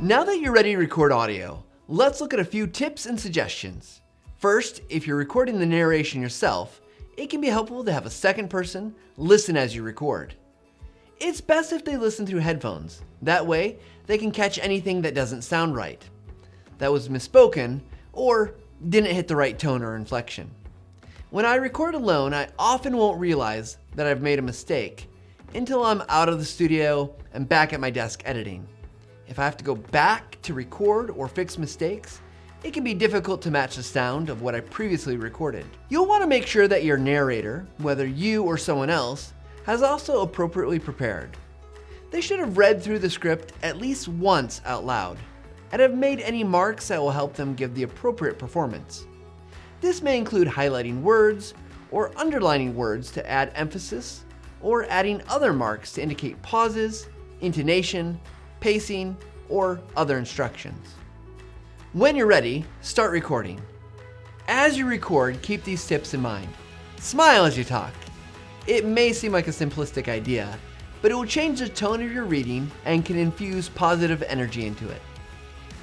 Now that you're ready to record audio, let's look at a few tips and suggestions. First, if you're recording the narration yourself, it can be helpful to have a second person listen as you record. It's best if they listen through headphones. That way, they can catch anything that doesn't sound right, that was misspoken, or didn't hit the right tone or inflection. When I record alone, I often won't realize that I've made a mistake until I'm out of the studio and back at my desk editing. If I have to go back to record or fix mistakes, it can be difficult to match the sound of what I previously recorded. You'll want to make sure that your narrator, whether you or someone else, has also appropriately prepared. They should have read through the script at least once out loud and have made any marks that will help them give the appropriate performance. This may include highlighting words or underlining words to add emphasis, or adding other marks to indicate pauses, intonation, pacing, or other instructions. When you're ready, start recording. As you record, keep these tips in mind. Smile as you talk. It may seem like a simplistic idea, but it will change the tone of your reading and can infuse positive energy into it.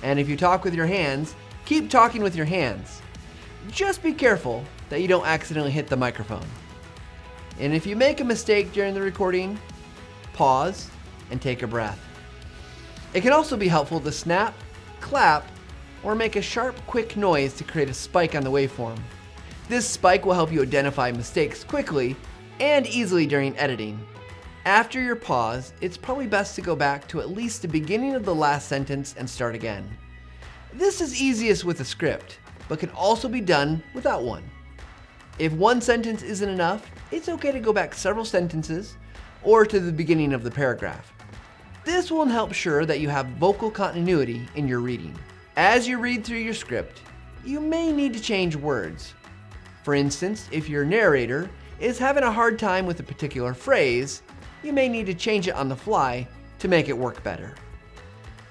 And if you talk with your hands, keep talking with your hands. Just be careful that you don't accidentally hit the microphone. And if you make a mistake during the recording, pause and take a breath. It can also be helpful to snap, clap, or make a sharp, quick noise to create a spike on the waveform. This spike will help you identify mistakes quickly and easily during editing. After your pause, it's probably best to go back to at least the beginning of the last sentence and start again. This is easiest with a script, but can also be done without one. If one sentence isn't enough, it's okay to go back several sentences or to the beginning of the paragraph. This will help sure that you have vocal continuity in your reading. As you read through your script, you may need to change words. For instance, if your narrator is having a hard time with a particular phrase, you may need to change it on the fly to make it work better.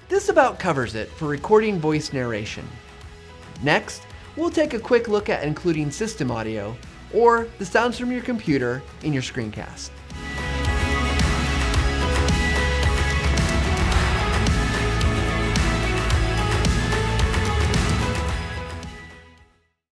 This about covers it for recording voice narration. Next, we'll take a quick look at including system audio or the sounds from your computer in your screencast.